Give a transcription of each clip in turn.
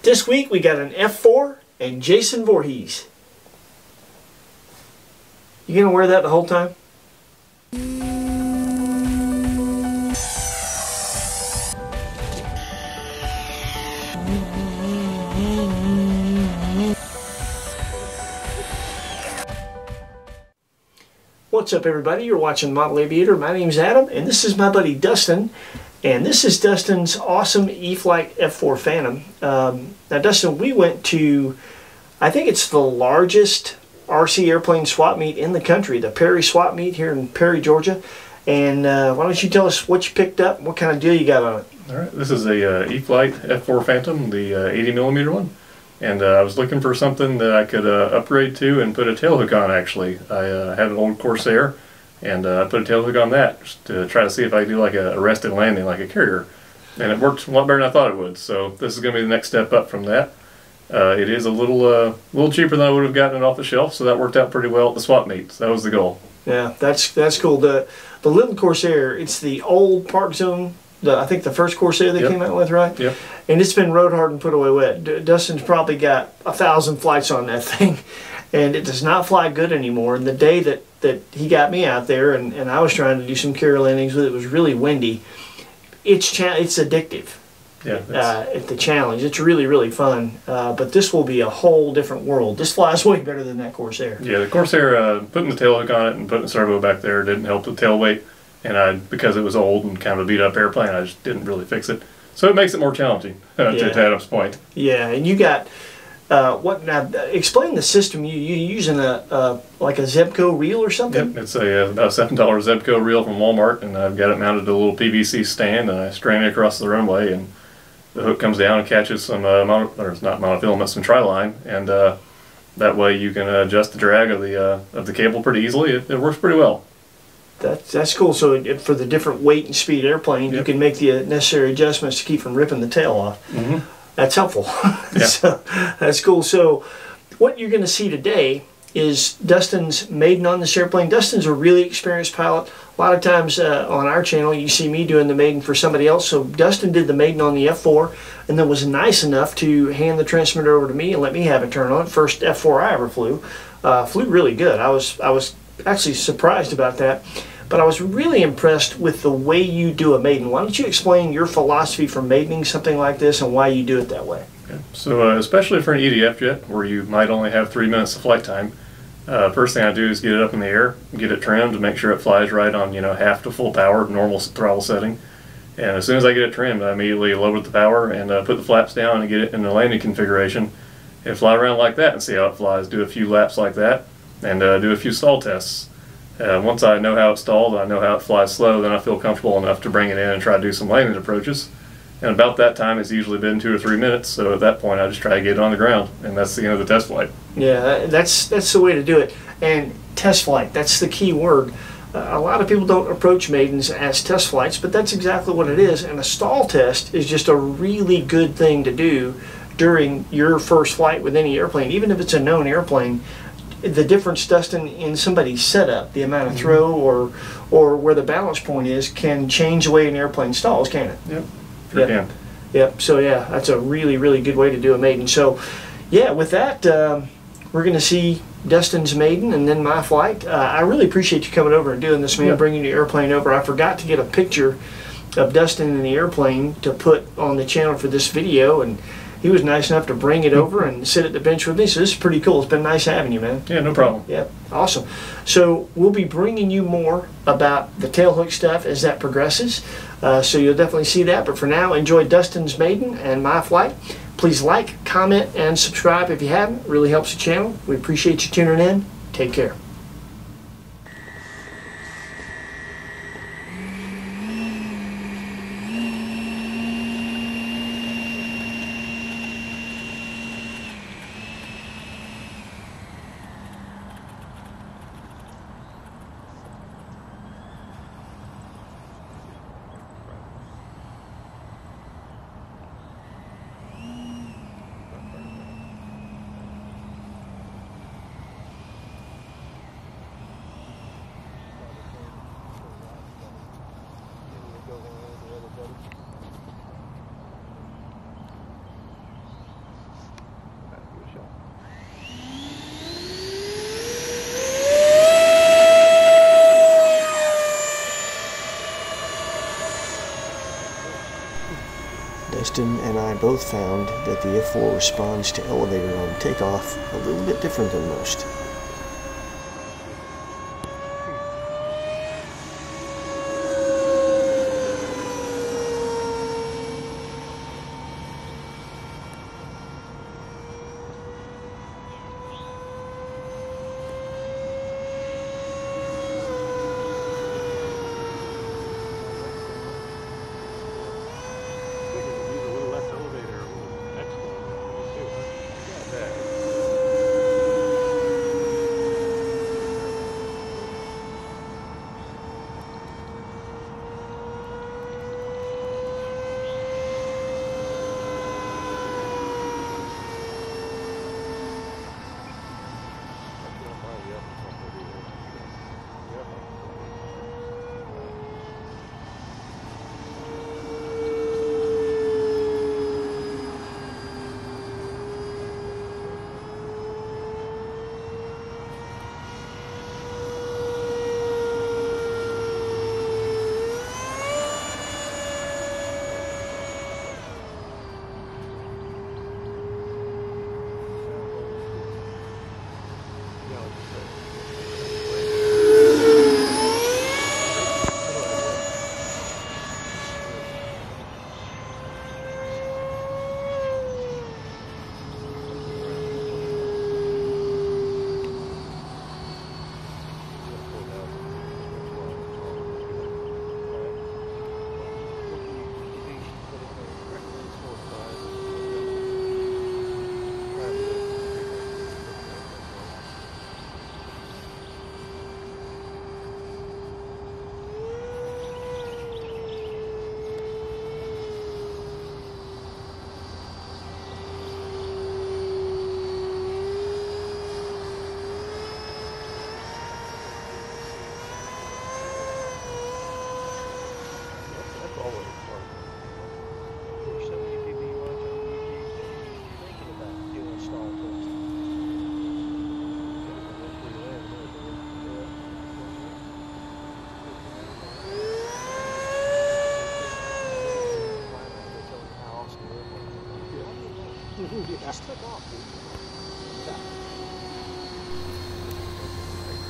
This week we got an F4 and Jason Voorhees. You gonna wear that the whole time? What's up, everybody? You're watching Model Aviator. My name's Adam, and this is my buddy Dustin. And this is Dustin's awesome E-Flite F-4 Phantom. Now, Dustin, we went to, I think it's the largest RC airplane swap meet in the country, the Perry swap meet here in Perry, Georgia. And why don't you tell us what you picked up, what kind of deal you got on it? All right, this is a E-Flite F-4 Phantom, the 80mm one. And I was looking for something that I could upgrade to and put a tail hook on, actually. I had an old Corsair, and I put a tail hook on that just to try to see if I could do like a arrested landing like a carrier. And it worked a lot better than I thought it would. So this is going to be the next step up from that. It is a little cheaper than I would have gotten it off the shelf, so that worked out pretty well at the swap meet. So that was the goal. Yeah, that's cool. The little Corsair, it's the old Park Zone. I think the first Corsair they came out with, right? Yep. And it's been road hard and put away wet. Dustin's probably got 1,000 flights on that thing, and it does not fly good anymore. And the day that he got me out there and I was trying to do some carrier landings with it, was really windy. It's addictive. Yeah. At the challenge, it's really, really fun. But this will be a whole different world. This flies way better than that Corsair. Yeah, the Corsair, putting the tail hook on it and putting the servo back there didn't help the tail weight. And because it was old and kind of a beat up airplane, I just didn't really fix it. So it makes it more challenging, to Adam's point. Yeah, and you got, what now, explain the system. You using like a Zebco reel or something? Yep, it's about a $7 Zebco reel from Walmart, and I've got it mounted to a little PVC stand, and I strand it across the runway, and the hook comes down and catches some, it's not monofilament, some tri-line, and that way you can adjust the drag of the cable pretty easily. It works pretty well. That's cool. So for the different weight and speed airplane, you can make the necessary adjustments to keep from ripping the tail off. Mm-hmm. That's helpful. Yeah. So that's cool. So what you're going to see today is Dustin's Maiden on this airplane. Dustin's a really experienced pilot. A lot of times on our channel you see me doing the Maiden for somebody else. So Dustin did the Maiden on the F4 and then was nice enough to hand the transmitter over to me and let me have a turn on it. First F4 I ever flew. Flew really good. I was actually surprised about that, but I was really impressed with the way you do a Maiden. Why don't you explain your philosophy for Maidening something like this and why you do it that way? Okay. So especially for an EDF jet where you might only have 3 minutes of flight time, first thing I do is get it up in the air, get it trimmed to make sure it flies right on half to full power, normal throttle setting. And as soon as I get it trimmed, I immediately lower the power and put the flaps down and get it in the landing configuration and fly around like that and see how it flies. Do a few laps like that and do a few stall tests. Once I know how it's stalled, I know how it flies slow, then I feel comfortable enough to bring it in and try to do some landing approaches. And about that time, it's usually been 2 or 3 minutes, so at that point I just try to get it on the ground, and that's the end of the test flight. Yeah, that's the way to do it. And test flight, that's the key word. A lot of people don't approach Maidens as test flights, but that's exactly what it is. And a stall test is just a really good thing to do during your first flight with any airplane, even if it's a known airplane. The difference, Dustin, in somebody's setup, the amount of throw or where the balance point is, can change the way an airplane stalls, can't it? Yep, sure can. Yep, so yeah, that's a really, really good way to do a Maiden. So yeah, with that, we're going to see Dustin's Maiden and then my flight. I really appreciate you coming over and doing this, man, bringing the airplane over. I forgot to get a picture of Dustin in the airplane to put on the channel for this video, and he was nice enough to bring it over and sit at the bench with me, so this is pretty cool. It's been nice having you, man. Yeah, no problem. Yeah, awesome. So we'll be bringing you more about the tailhook stuff as that progresses, so you'll definitely see that. But for now, enjoy Dustin's Maiden and my flight. Please like, comment, and subscribe if you haven't. It really helps the channel. We appreciate you tuning in. Take care. Dustin and I both found that the F4 responds to elevator on takeoff a little bit different than most.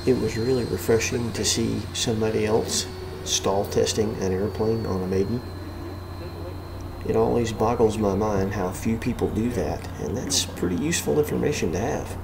It was really refreshing to see somebody else stall testing an airplane on a Maiden. It always boggles my mind how few people do that, and that's pretty useful information to have.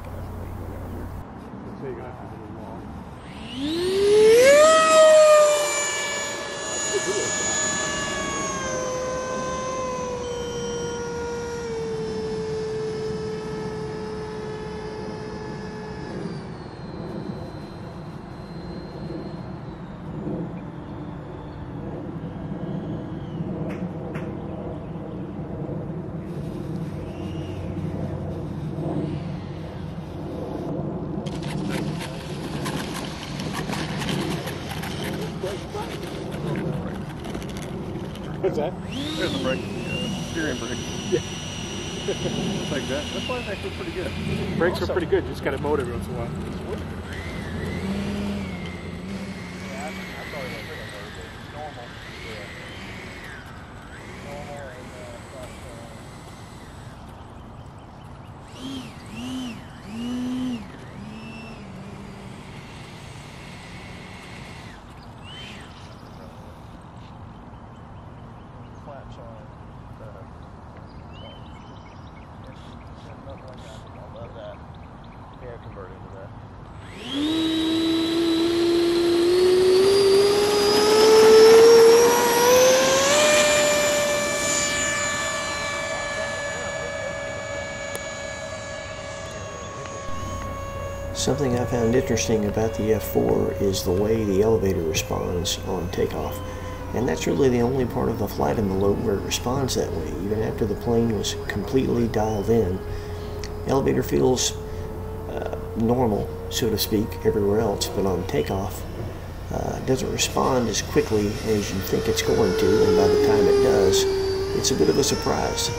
What's that? There's the brake, steering brake. Yeah. Just like that. That's why it's actually pretty good. Brakes are pretty good, just got to motor every once in a while. Something I found interesting about the F4 is the way the elevator responds on takeoff. And that's really the only part of the flight envelope where it responds that way. Even after the plane was completely dialed in, elevator feels normal, so to speak, everywhere else, but on takeoff, it doesn't respond as quickly as you think it's going to, and by the time it does, it's a bit of a surprise.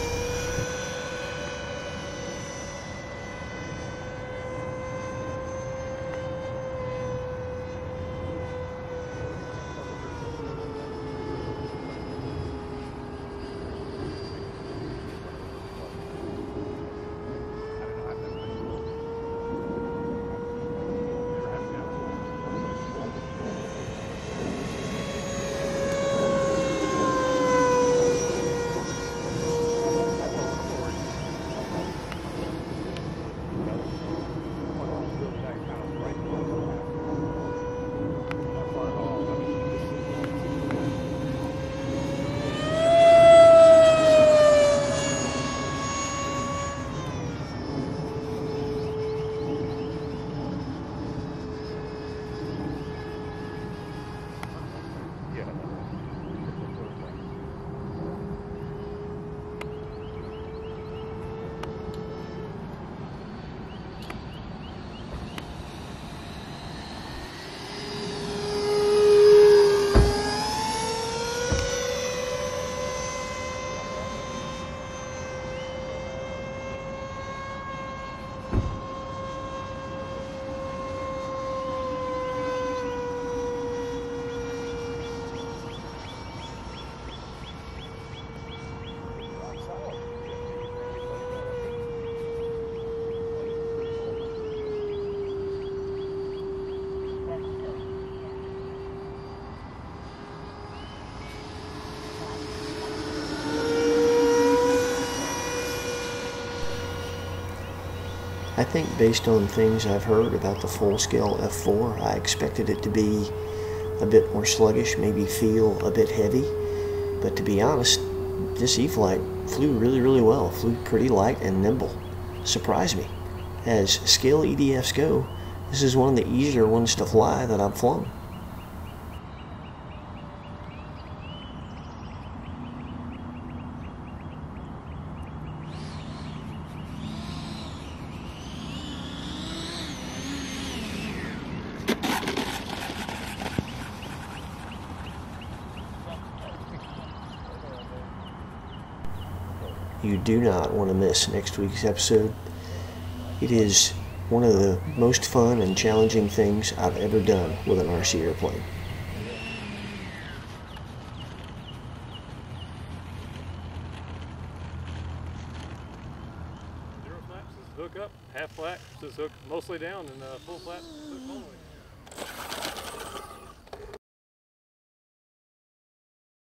I think based on things I've heard about the full-scale F4, I expected it to be a bit more sluggish, maybe feel a bit heavy. But to be honest, this E-Flite flew really, really well. Flew pretty light and nimble. Surprised me. As scale EDFs go, this is one of the easier ones to fly that I've flown. You do not want to miss next week's episode. It is one of the most fun and challenging things I've ever done with an RC airplane. Zero flaps is hook up, half flat is hook mostly down, and full flat is hook all the way.